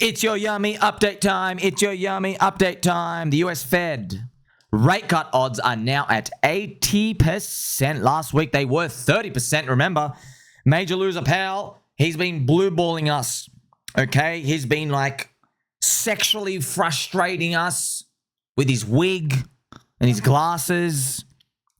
It's your yummy update time. It's your yummy update time. The US Fed rate cut odds are now at 80%. Last week they were 30%. Remember, major loser Powell, he's been blue balling us. Okay, he's been like sexually frustrating us with his wig and his glasses.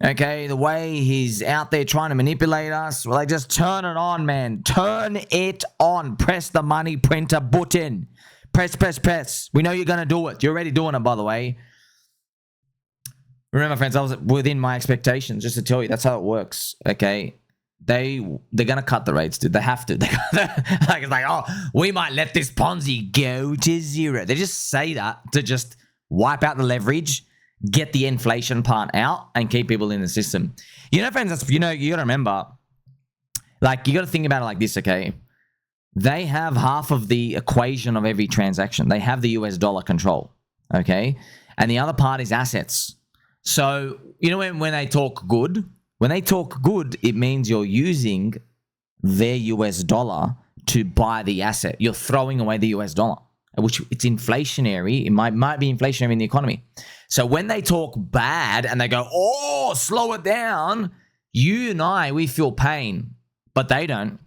Okay, the way he's out there trying to manipulate us. Well, like, just turn it on, man. Turn it on. Press the money printer button. Press, press, press. We know you're going to do it. You're already doing it, by the way. Remember, friends, I was within my expectations, just to tell you. That's how it works, okay? They're going to cut the rates, dude. They have to. It's like, oh, we might let this Ponzi go to zero. They just say that to just wipe out the leverage, get the inflation part out, and keep people in the system. You know, friends, that's, you got to remember, like, you got to think about it like this, okay? They have half of the equation of every transaction. They have the US dollar control, okay? And the other part is assets. So, you know, when they talk good, it means you're using their US dollar to buy the asset. You're throwing away the US dollar, which it's inflationary. It might be inflationary in the economy. So when they talk bad and they go, oh, slow it down, you and I, we feel pain, but they don't,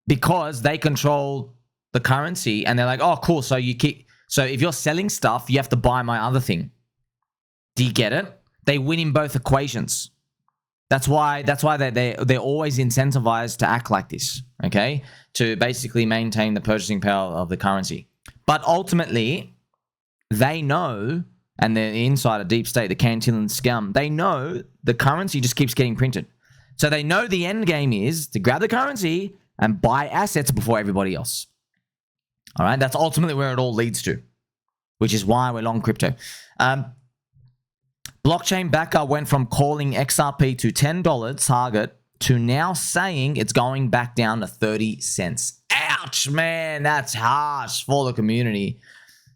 because they control the currency and they're like, oh, cool. So if you're selling stuff, you have to buy my other thing. Do you get it? They win in both equations. That's why they're always incentivized to act like this, okay? To basically maintain the purchasing power of the currency. But ultimately, they know, and the insider deep state, the Cantillon scum, they know the currency just keeps getting printed. So they know the end game is to grab the currency and buy assets before everybody else. All right? That's ultimately where it all leads to, which is why we're long crypto. Blockchain backer went from calling XRP to $10 target to now saying it's going back down to 30 cents. Ouch, man. That's harsh for the community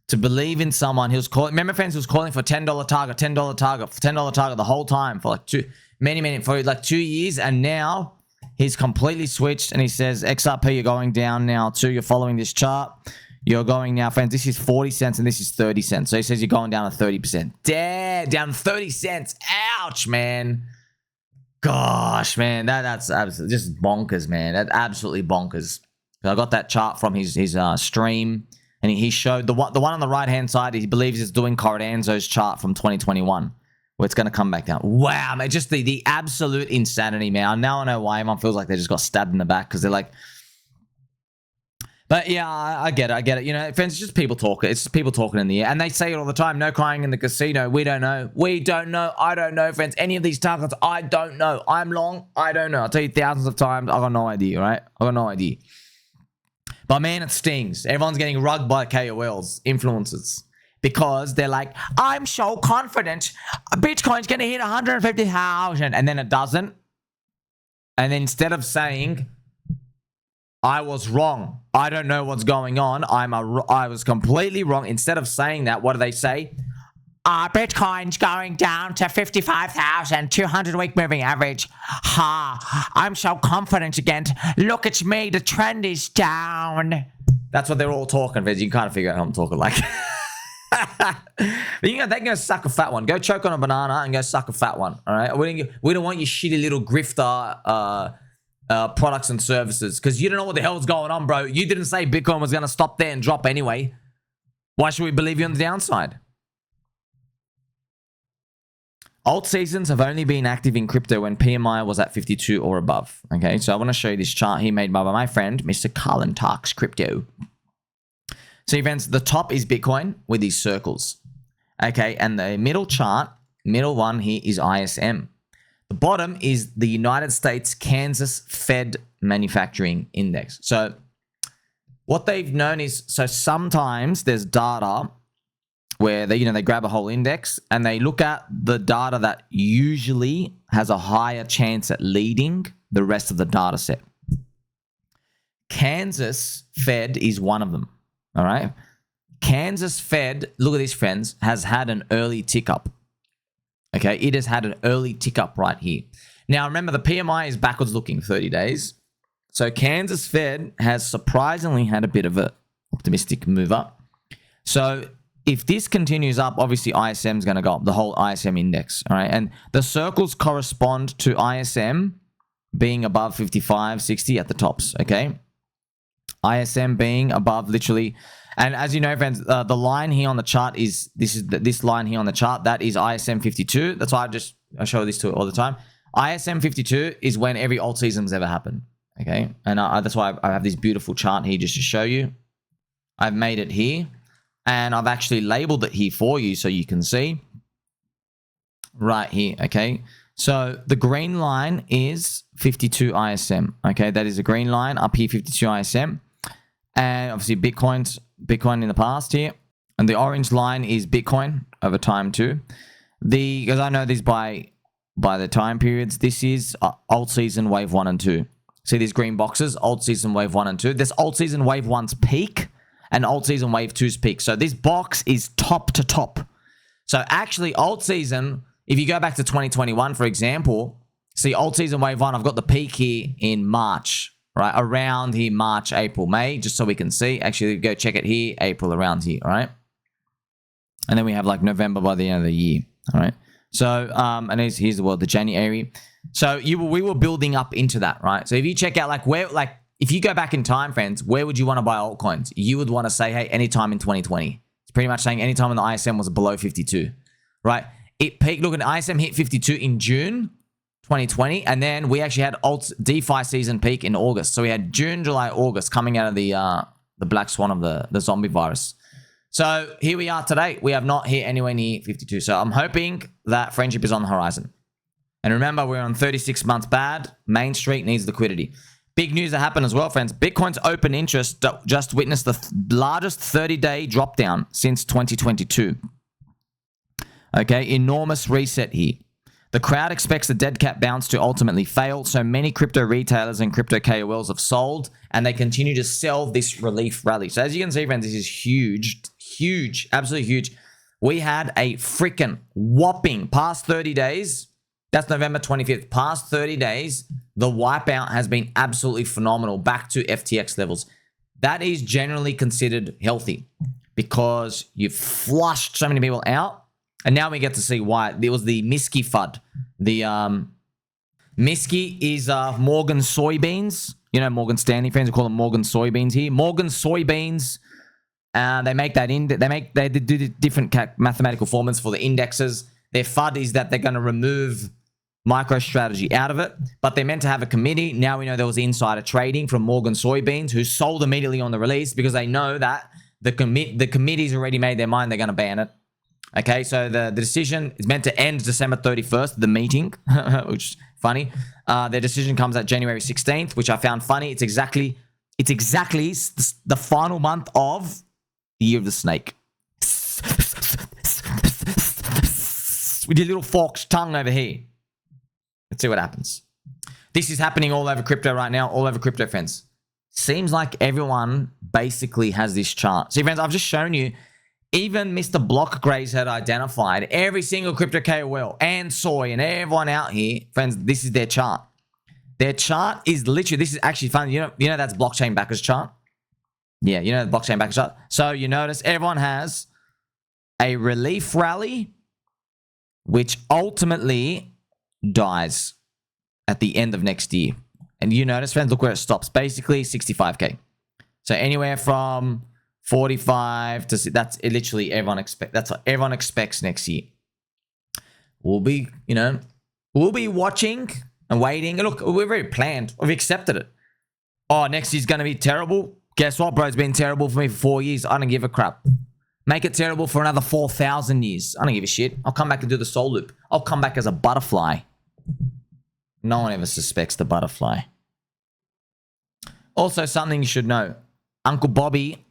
to believe in someone who's calling. Remember, friends, who's calling for $10 target, $10 target, $10 target the whole time for like 2 years. And now he's completely switched and he says, XRP, you're going down now too. You're following this chart. You're going now, friends, this is 40 cents and this is 30 cents. So he says you're going down to 30%. Damn, down 30 cents. Ouch, man. Gosh, man, that's absolutely just bonkers, man. That's absolutely bonkers. I got that chart from his stream, and he showed the one on the right-hand side. He believes it's doing Cordanzo's chart from 2021, where it's going to come back down. Wow, man, just the absolute insanity, man. Now I know why everyone feels like they just got stabbed in the back, because they're like... But yeah, I get it. You know, friends, it's just people talking. It's just people talking in the air. And they say it all the time, no crying in the casino. We don't know. I don't know, friends. Any of these targets, I don't know. I'm long. I don't know. I'll tell you thousands of times. I got no idea, right? I got no idea. But man, it stings. Everyone's getting rugged by KOLs, influencers. Because they're like, I'm so confident Bitcoin's going to hit 150,000. And then it doesn't. And then instead of saying... I was wrong. I don't know what's going on. I was completely wrong. Instead of saying that, what do they say? Bitcoin's going down to 55,000, 200-week moving average. I'm so confident again. Look at me. The trend is down. That's what they're all talking, Viz. You can kind of figure out how I'm talking like. But you know, they can go suck a fat one. Go choke on a banana and go suck a fat one. All right? We don't want your shitty little grifter... products and services, because you don't know what the hell's going on, bro. You didn't say Bitcoin was going to stop there and drop anyway. Why should we believe you on the downside? Alt seasons have only been active in crypto when PMI was at 52 or above. Okay, so I want to show you this chart here made by my friend, Mr. Carlin Talks Crypto. So, friends, the top is Bitcoin with these circles. Okay, and the middle chart, middle one here is ISM. The bottom is the United States Kansas Fed Manufacturing Index. So what they've known is, so sometimes there's data where they grab a whole index and they look at the data that usually has a higher chance at leading the rest of the data set. Kansas Fed is one of them. All right. Kansas Fed, look at this, friends, has had an early tick up. Okay, it has had an early tick up right here. Now, remember, the PMI is backwards looking 30 days. So Kansas Fed has surprisingly had a bit of a optimistic move up. So if this continues up, obviously ISM is going to go up, the whole ISM index. All right. And the circles correspond to ISM being above 55, 60 at the tops. Okay. ISM being above literally. And as you know, friends, the line here on the chart is this line here on the chart. That is ISM 52. That's why I show this to it all the time. ISM 52 is when every alt season's ever happened. Okay. And that's why I have this beautiful chart here just to show you. I've made it here. And I've actually labeled it here for you so you can see right here, okay? So the green line is 52 ISM, okay? That is a green line up here, 52 ISM. And obviously Bitcoin in the past here. And the orange line is Bitcoin over time too. Because I know this by the time periods, this is alt season wave 1 and 2. See these green boxes, alt season wave 1 and 2. This alt season wave 1's peak. And alt season wave 2's peak. So this box is top to top. So actually alt season, if you go back to 2021, for example, see alt season wave 1, I've got the peak here in March, right? Around here, March, April, May, just so we can see. Actually, go check it here, April around here, all right? And then we have like November by the end of the year, all right? So, and here's the January. So we were building up into that, right? So if you check out if you go back in time, friends, where would you want to buy altcoins? You would want to say, hey, anytime in 2020. It's pretty much saying anytime when the ISM was below 52, right? It peaked. Look, an ISM hit 52 in June 2020, and then we actually had DeFi season peak in August. So we had June, July, August coming out of the black swan of the zombie virus. So here we are today. We have not hit anywhere near 52. So I'm hoping that friendship is on the horizon. And remember, we're on 36 months bad. Main Street needs liquidity. Big news that happened as well, friends. Bitcoin's open interest just witnessed the largest 30-day drop down since 2022. Okay, enormous reset here. The crowd expects the dead cat bounce to ultimately fail, so many crypto retailers and crypto KOLs have sold, and they continue to sell this relief rally. So as you can see, friends, this is huge, huge, absolutely huge. We had a freaking whopping past 30 days. That's November 25th. Past 30 days, the wipeout has been absolutely phenomenal, back to FTX levels. That is generally considered healthy because you've flushed so many people out. And now we get to see why. There was the Miski FUD. The Miski is Morgan soybeans. You know, Morgan Stanley friends, we call them Morgan soybeans here. Morgan soybeans. They make that they do different mathematical formulas for the indexes. Their FUD is that they're going to remove MicroStrategy out of it, but they're meant to have a committee. Now we know there was insider trading from Morgan Soybeans, who sold immediately on the release because they know that the committee's already made their mind, they're going to ban it. Okay, so the decision is meant to end December 31st, the meeting, which is funny. Their decision comes at January 16th, which I found funny. It's exactly the final month of the Year of the Snake. With your little forked tongue over here. Let's see what happens. This is happening all over crypto right now, all over crypto, friends. Seems like everyone basically has this chart. See, friends, I've just shown you, even Mr. Blockgrays had identified every single crypto KOL and Soy and everyone out here. Friends, this is their chart. Their chart is literally, this is actually fun. You know that's blockchain backers chart? Yeah, you know the blockchain backers chart. So you notice everyone has a relief rally, which ultimately dies at the end of next year. And you notice, friends, look where it stops. Basically 65K. So anywhere from 45 to, that's it, literally everyone expects. That's what everyone expects next year. We'll be, we'll be watching and waiting. And look, we're very planned. We've accepted it. Oh, next year's going to be terrible. Guess what, bro? It's been terrible for me for 4 years. I don't give a crap. Make it terrible for another 4,000 years. I don't give a shit. I'll come back and do the soul loop. I'll come back as a butterfly. No one ever suspects the butterfly. Also, something you should know. Uncle Bobby.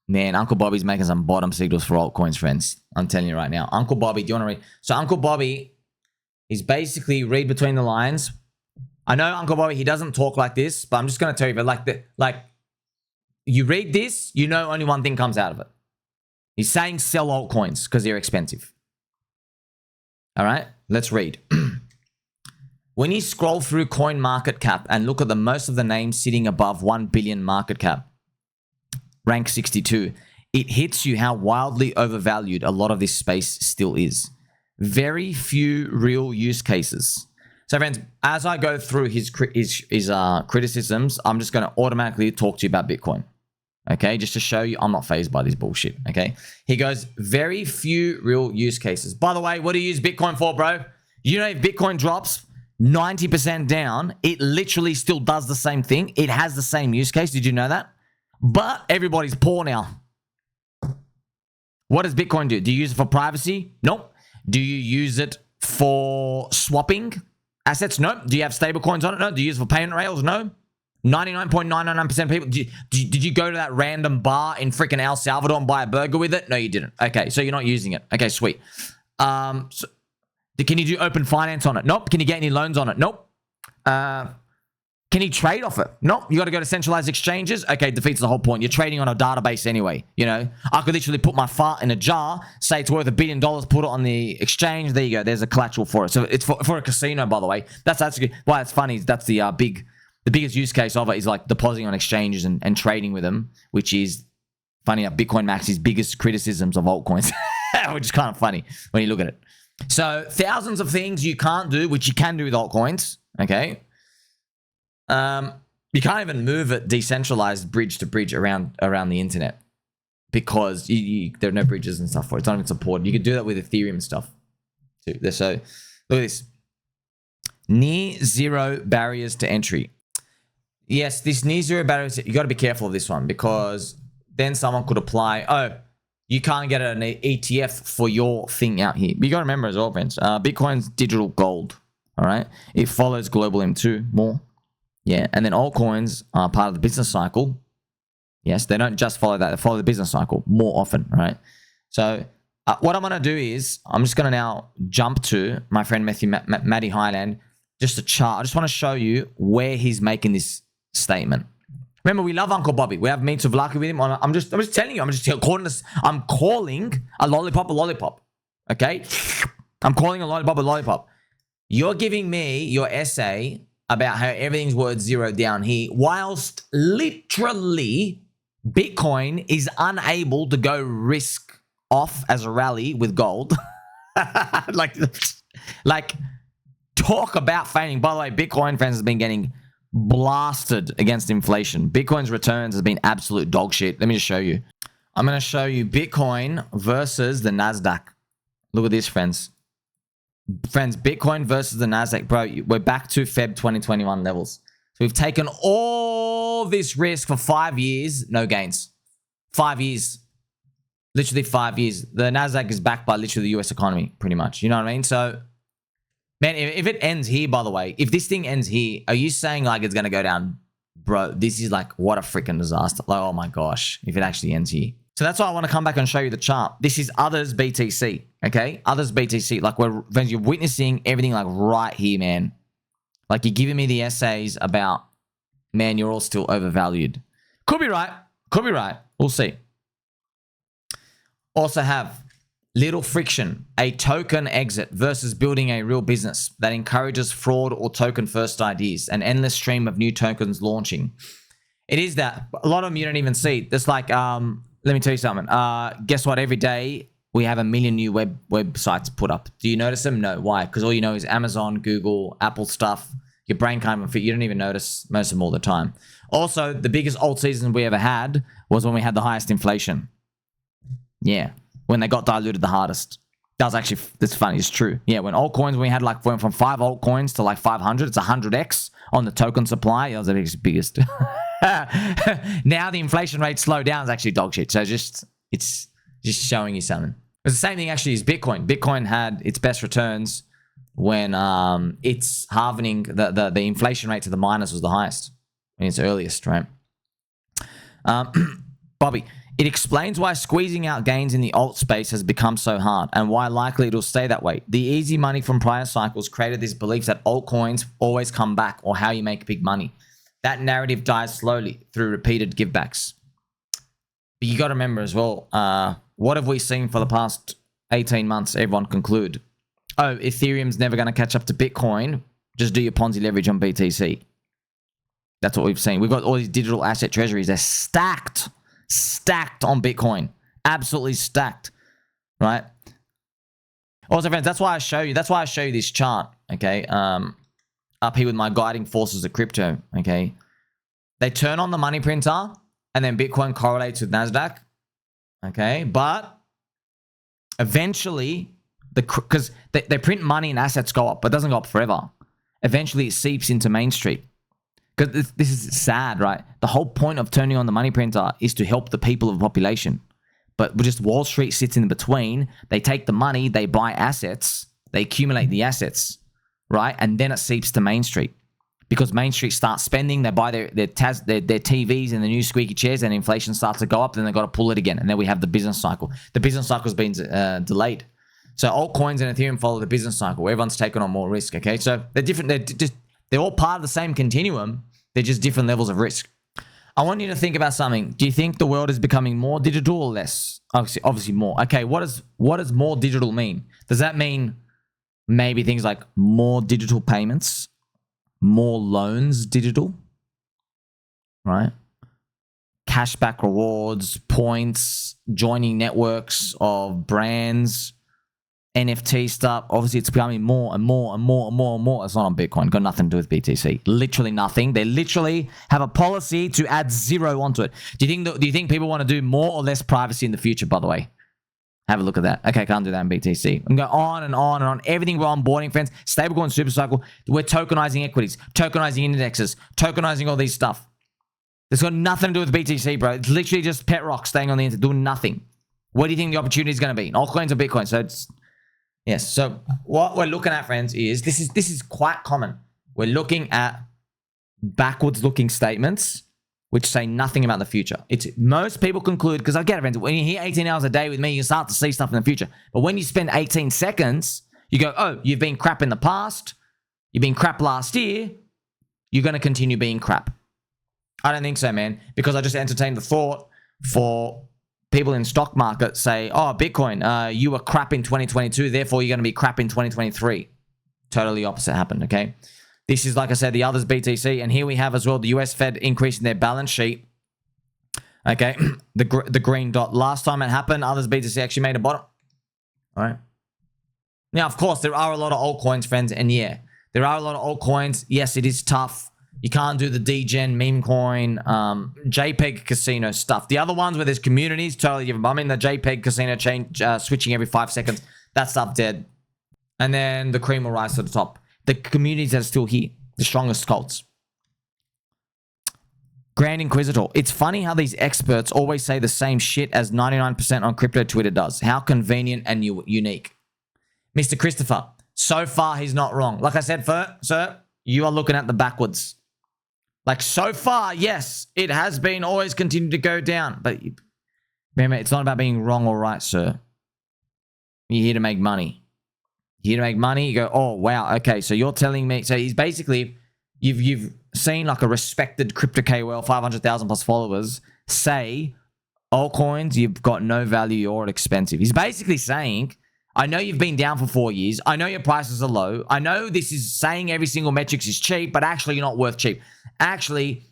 Man, Uncle Bobby's making some bottom signals for altcoins, friends. I'm telling you right now. Uncle Bobby, do you want to read? So Uncle Bobby is basically, read between the lines. I know Uncle Bobby, he doesn't talk like this, but I'm just going to tell you, but you read this, you know only one thing comes out of it. He's saying sell altcoins because they're expensive. All right, let's read. When you scroll through coin market cap and look at most of the names sitting above 1 billion market cap, rank 62. It hits you how wildly overvalued a lot of this space still is. Very few real use cases. So friends, as I go through his criticisms, I'm just going to automatically talk to you about Bitcoin. Okay, just to show you I'm not fazed by this bullshit. Okay, he goes, very few real use cases. By the way, what do you use Bitcoin for, bro? You know, if Bitcoin drops 90% down, it literally still does the same thing. It has the same use case. Did you know that? But everybody's poor now. What does Bitcoin do? Do you use it for privacy? Nope. Do you use it for swapping assets? No. Do you have stable coins on it? No. Do you use it for payment rails? No. 99.999% of people. Did you go to that random bar in freaking El Salvador and buy a burger with it? No, you didn't. Okay, so you're not using it. Okay, sweet. Can you do open finance on it? Nope. Can you get any loans on it? Nope. Can you trade off it? Nope. You got to go to centralized exchanges. Okay, defeats the whole point. You're trading on a database anyway. You know, I could literally put my fart in a jar, say it's worth $1 billion, put it on the exchange. There you go. There's a collateral for it. So it's for a casino, by the way. That's actually why it's funny. That's the biggest use case of it is like depositing on exchanges and trading with them, which is funny enough, Bitcoin Max's biggest criticisms of altcoins, which is kind of funny when you look at it. So thousands of things you can't do, which you can do with altcoins. Okay. You can't even move it decentralized bridge to bridge around the internet because there are no bridges and stuff for it. It's not even supported. You could do that with Ethereum and stuff too. So look at this. Near zero barriers to entry. Yes, this near zero barriers, you got to be careful of this one because then someone could apply, oh, you can't get an ETF for your thing out here. But you got to remember as well, friends, Bitcoin's digital gold, all right? It follows global M2 more. Yeah, and then altcoins are part of the business cycle. Yes, they don't just follow that. They follow the business cycle more often, right? So what I'm going to do is I'm just going to now jump to my friend Matty Highland, just a chart. I just want to show you where he's making this statement. Remember, we love Uncle Bobby. We have meets of lucky with him. I'm just telling you. I'm calling a lollipop. Okay? I'm calling a lollipop a lollipop. You're giving me your essay about how everything's worth zero down here, whilst literally Bitcoin is unable to go risk off as a rally with gold. like talk about failing. By the way, Bitcoin, friends, has been getting blasted against inflation. Bitcoin's returns has been absolute dog shit. Let me just show you. I'm going to show you Bitcoin versus the Nasdaq. Look at this, friends. Friends, Bitcoin versus the Nasdaq. Bro, we're back to Feb 2021 levels. So we've taken all this risk for 5 years, no gains. 5 years. Literally 5 years. The Nasdaq is backed by literally the US economy, pretty much. You know what I mean? So, man, if it ends here, by the way, if this thing ends here, are you saying like it's going to go down? Bro, this is like, what a freaking disaster. Like, oh my gosh, if it actually ends here. So that's why I want to come back and show you the chart. This is OTHERS-btc, okay? OTHERS-btc, like you're witnessing everything like right here, man. Like you're giving me the essays about, man, you're all still overvalued. Could be right. Could be right. We'll see. Also have little friction, a token exit versus building a real business that encourages fraud or token first ideas, an endless stream of new tokens launching. It is that. A lot of them you don't even see. There's like, let me tell you something. Guess what? Every day we have 1 million new websites put up. Do you notice them? No. Why? Because all you know is Amazon, Google, Apple stuff. Your brain can't even fit. You don't even notice most of them all the time. Also, the biggest alt season we ever had was when we had the highest inflation. Yeah. When they got diluted the hardest. That was actually, that's funny. It's true. Yeah. When altcoins, we had like, went from 5 altcoins to like 500. It's 100x on the token supply. That was the biggest. Now the inflation rate slowed down is actually dog shit. So it's just showing you something. It's the same thing actually as Bitcoin. Bitcoin had its best returns when it's halvening the inflation rate to the miners was the highest in its earliest, right? Bobby, it explains why squeezing out gains in the alt space has become so hard and why likely it'll stay that way. The easy money from prior cycles created this belief that altcoins always come back or how you make big money. That narrative dies slowly through repeated givebacks. But you got to remember as well, what have we seen for the past 18 months? Everyone conclude, oh, Ethereum's never going to catch up to Bitcoin. Just do your Ponzi leverage on BTC. That's what we've seen. We've got all these digital asset treasuries. They're stacked stacked on Bitcoin. Absolutely stacked, right? Also, friends, that's why I show you this chart, okay? Up here with my guiding forces of crypto, okay? They turn on the money printer, and then Bitcoin correlates with Nasdaq, okay? But eventually, because they print money and assets go up, but it doesn't go up forever. Eventually, it seeps into Main Street. Because this is sad, right? The whole point of turning on the money printer is to help the people of the population. But just Wall Street sits in between. They take the money, they buy assets, they accumulate the assets, right? And then it seeps to Main Street. Because Main Street starts spending, they buy their TVs and the new squeaky chairs, and inflation starts to go up, then they've got to pull it again. And then we have the business cycle. The business cycle's been delayed. So altcoins and Ethereum follow the business cycle, where everyone's taking on more risk, okay? So they're different. They're all part of the same continuum. They're just different levels of risk. I want you to think about something. Do you think the world is becoming more digital or less? Obviously more. Okay, what does more digital mean? Does that mean maybe things like more digital payments, more loans digital, right? Cashback rewards, points, joining networks of brands, NFT stuff. Obviously, it's becoming more and more and more and more and more. It's not on Bitcoin. Got nothing to do with BTC. Literally nothing. They literally have a policy to add 0 onto it. Do you think people want to do more or less privacy in the future, by the way? Have a look at that. Okay, can't do that in BTC. And go on and on and on. Everything we're onboarding, friends. Stablecoin super cycle. We're tokenizing equities, tokenizing indexes, tokenizing all these stuff. It's got nothing to do with BTC, bro. It's literally just pet rock staying on the internet, doing nothing. What do you think the opportunity is going to be? Altcoins or Bitcoin? So it's... Yes, so what we're looking at, friends, is this is quite common. We're looking at backwards-looking statements which say nothing about the future. It's most people conclude, because I get it, friends, when you hear 18 hours a day with me, you start to see stuff in the future. But when you spend 18 seconds, you go, oh, you've been crap in the past, you've been crap last year, you're going to continue being crap. I don't think so, man, because I just entertained the thought for... people in stock market say, oh, Bitcoin, you were crap in 2022, therefore you're going to be crap in 2023. Totally opposite happened, okay? This is, like I said, the OTHERS-btc, and here we have as well the US Fed increasing their balance sheet, okay? the green dot. Last time it happened, OTHERS-btc actually made a bottom, all right? Now, of course, there are a lot of altcoins, friends, and yeah, there are a lot of altcoins. Yes, it is tough. You can't do the degen, meme coin, JPEG casino stuff. The other ones where there's communities, totally different. I mean, the JPEG casino chain switching every 5 seconds, that stuff dead. And then the cream will rise to the top. The communities that are still here, the strongest cults. Grand Inquisitor. It's funny how these experts always say the same shit as 99% on crypto Twitter does. How convenient and unique. Mr. Christopher, so far he's not wrong. Like I said, sir, you are looking at the backwards. Like, so far, yes, it has been always continued to go down. But remember, it's not about being wrong or right, sir. You're here to make money. You're here to make money. You go, oh, wow, okay, so you're telling me... So he's basically... You've seen like a respected crypto KOL, 500,000 plus followers, say, altcoins, you've got no value, you're expensive. He's basically saying... I know you've been down for 4 years. I know your prices are low. I know this is saying every single metrics is cheap, but actually you're not worth cheap. Actually,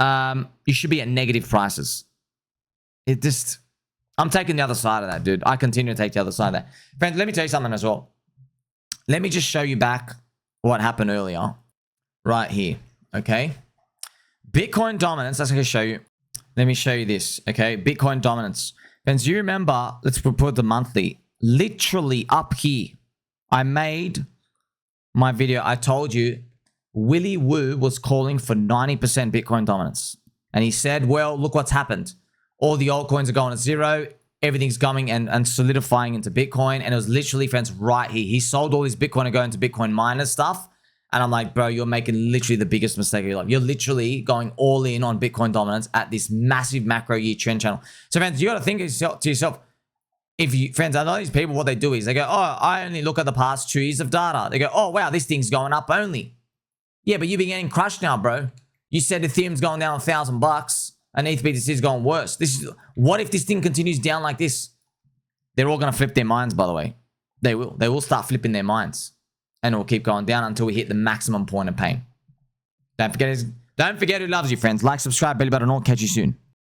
you should be at negative prices. I'm taking the other side of that, dude. I continue to take the other side of that. Friends, let me tell you something as well. Let me just show you back what happened earlier. Right here, okay? Bitcoin dominance, that's going to show you. Let me show you this, okay? Bitcoin dominance. Friends, do you remember, let's put the monthly, literally up here, I made my video. I told you Willy Woo was calling for 90% Bitcoin dominance. And he said, well, look what's happened. All the altcoins are going to 0. Everything's going and solidifying into Bitcoin. And it was literally, friends, right here. He sold all his Bitcoin to go into Bitcoin miners stuff. And I'm like, bro, you're making literally the biggest mistake of your life. You're literally going all in on Bitcoin dominance at this massive macro year trend channel. So, friends, you got to think to yourself, friends, I know these people, what they do is they go, oh, I only look at the past 2 years of data. They go, oh, wow, this thing's going up only. Yeah, but you've been getting crushed now, bro. You said Ethereum's going down $1,000 and ETH-BTC is going worse. What if this thing continues down like this? They're all going to flip their minds, by the way. They will. They will start flipping their minds. And it will keep going down until we hit the maximum point of pain. Don't forget who loves you, friends. Like, subscribe, belly button, all. Catch you soon.